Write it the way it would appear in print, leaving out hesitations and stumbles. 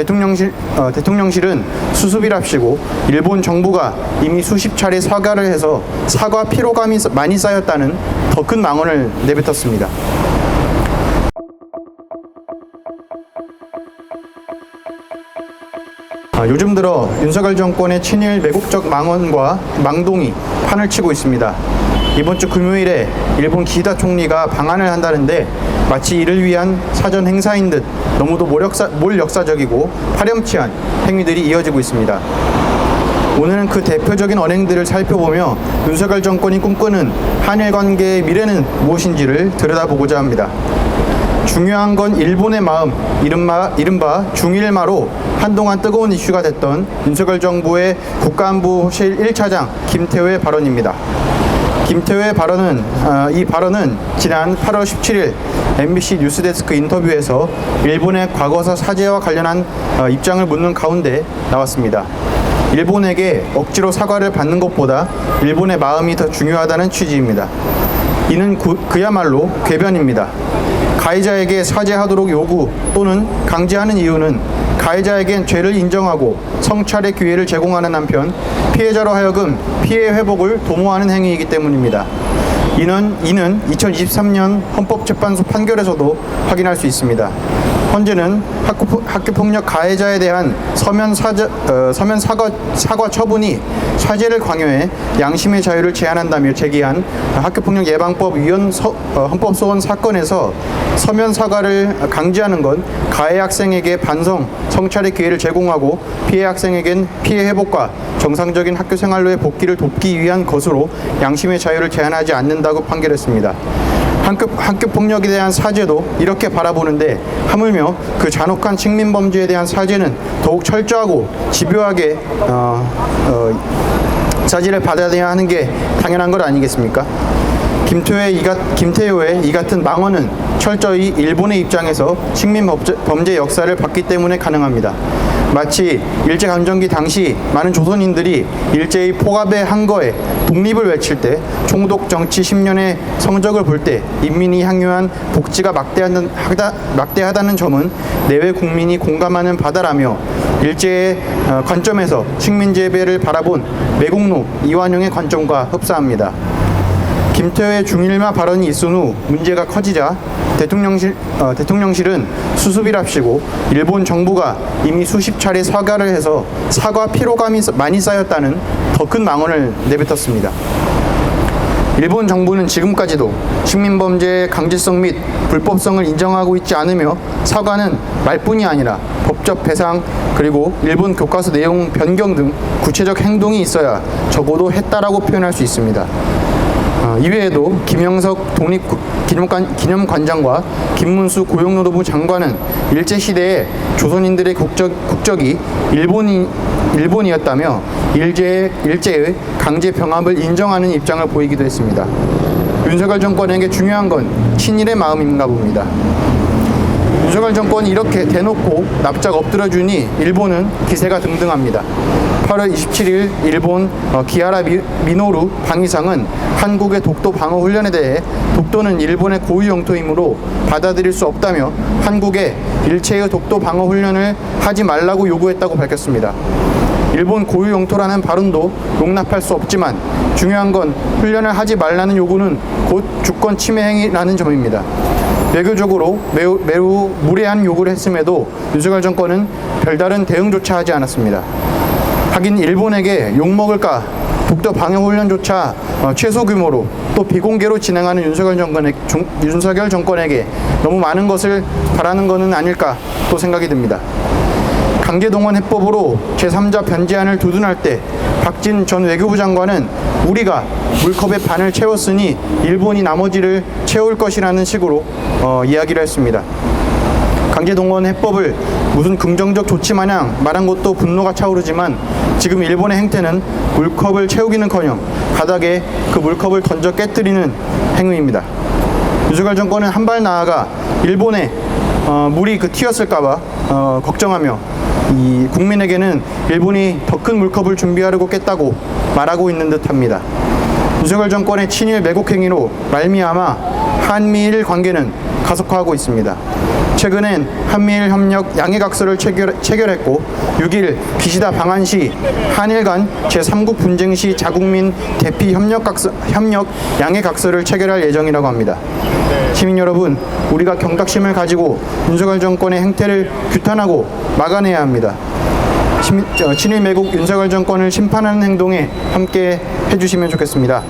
대통령실은 수습이랍시고 일본 정부가 이미 수십 차례 사과를 해서 사과 피로감이 많이 쌓였다는 더 큰 망언을 내뱉었습니다. 요즘 들어 윤석열 정권의 친일 매국적 망언과 망동이 판을 치고 있습니다. 이번 주 금요일에 일본 기시다 총리가 방한을 한다는데 마치 이를 위한 사전 행사인 듯 너무도 몰역사적이고 파렴치한 행위들이 이어지고 있습니다. 오늘은 그 대표적인 언행들을 살펴보며 윤석열 정권이 꿈꾸는 한일 관계의 미래는 무엇인지를 들여다보고자 합니다. 중요한 건 일본의 마음, 이른바 중일마로 한동안 뜨거운 이슈가 됐던 윤석열 정부의 국가안보실 1차장 김태호의 발언입니다. 김태호의 이 발언은 지난 8월 17일 MBC 뉴스데스크 인터뷰에서 일본의 과거사 사죄와 관련한 입장을 묻는 가운데 나왔습니다. 일본에게 억지로 사과를 받는 것보다 일본의 마음이 더 중요하다는 취지입니다. 이는 그야말로 궤변입니다. 가해자에게 사죄하도록 요구 또는 강제하는 이유는 가해자에겐 죄를 인정하고 성찰의 기회를 제공하는 한편 피해자로 하여금 피해 회복을 도모하는 행위이기 때문입니다. 이는 2023년 헌법재판소 판결에서도 확인할 수 있습니다. 현재는 학교폭력 가해자에 대한 서면 사과 처분이 사죄를 강요해 양심의 자유를 제한한다며 제기한 학교폭력 예방법 위헌 헌법소원 사건에서 서면 사과를 강제하는 건 가해 학생에게 반성, 성찰의 기회를 제공하고 피해 학생에겐 피해 회복과 정상적인 학교 생활로의 복귀를 돕기 위한 것으로 양심의 자유를 제한하지 않는다고 판결했습니다. 학교폭력에 대한 사죄도 이렇게 바라보는데 하물며 그 잔혹한 식민범죄에 대한 사죄는 더욱 철저하고 집요하게 사죄를 받아야 하는 게 당연한 것 아니겠습니까? 김태호의 이 같은 망언은 철저히 일본의 입장에서 식민범죄 역사를 봤기 때문에 가능합니다. 마치 일제감정기 당시 많은 조선인들이 일제의 포갑의 항거에 독립을 외칠 때 총독 정치 10년의 성적을 볼 때 인민이 향유한 복지가 막대하다는 점은 내외 국민이 공감하는 바다라며 일제의 관점에서 식민지배를 바라본 매국노 이완용의 관점과 흡사합니다. 김태호의 중일마 발언이 있은 후 문제가 커지자 대통령실은 수습이랍시고 일본 정부가 이미 수십 차례 사과를 해서 사과 피로감이 많이 쌓였다는 더 큰 망언을 내뱉었습니다. 일본 정부는 지금까지도 식민범죄의 강제성 및 불법성을 인정하고 있지 않으며 사과는 말뿐이 아니라 법적 배상 그리고 일본 교과서 내용 변경 등 구체적 행동이 있어야 적어도 했다라고 표현할 수 있습니다. 이외에도 김영석 독립기념관장과 김문수 고용노동부 장관은 일제시대에 조선인들의 국적이 일본이었다며 일제의 강제 병합을 인정하는 입장을 보이기도 했습니다. 윤석열 정권에게 중요한 건 친일의 마음인가 봅니다. 윤석열 정권이 이렇게 대놓고 납작 엎드려주니 일본은 기세가 등등합니다. 8월 27일 일본 기하라 미노루 방위상은 한국의 독도 방어 훈련에 대해 독도는 일본의 고유 영토이므로 받아들일 수 없다며 한국에 일체의 독도 방어 훈련을 하지 말라고 요구했다고 밝혔습니다. 일본 고유 영토라는 발언도 용납할 수 없지만 중요한 건 훈련을 하지 말라는 요구는 곧 주권 침해 행위라는 점입니다. 외교적으로 매우 무례한 요구를 했음에도 윤석열 정권은 별다른 대응조차 하지 않았습니다. 하긴 일본에게 욕먹을까 독도 방어 훈련조차 최소 규모로 또 비공개로 진행하는 윤석열 정권에게 너무 많은 것을 바라는 것은 아닐까 또 생각이 듭니다. 강제동원 해법으로 제3자 변제안을 두둔할 때 박진 전 외교부 장관은 우리가 물컵의 반을 채웠으니 일본이 나머지를 채울 것이라는 식으로 이야기를 했습니다. 강제동원 해법을 무슨 긍정적 조치 마냥 말한 것도 분노가 차오르지만 지금 일본의 행태는 물컵을 채우기는커녕 바닥에 그 물컵을 던져 깨뜨리는 행위입니다. 윤석열 정권은 한 발 나아가 일본에 물이 튀었을까봐 걱정하며 이 국민에게는 일본이 더 큰 물컵을 준비하려고 깼다고 말하고 있는 듯합니다. 윤석열 정권의 친일 매국 행위로 말미암아 한미일 관계는 가속화하고 있습니다. 최근엔 한미일 협력 양해각서를 체결했고 6일 기시다 방한 시 한일 간 제3국 분쟁 시 자국민 대피 협력 양해각서를 체결할 예정이라고 합니다. 시민 여러분, 우리가 경각심을 가지고 윤석열 정권의 행태를 규탄하고 막아내야 합니다. 친일 매국 윤석열 정권을 심판하는 행동에 함께 해주시면 좋겠습니다.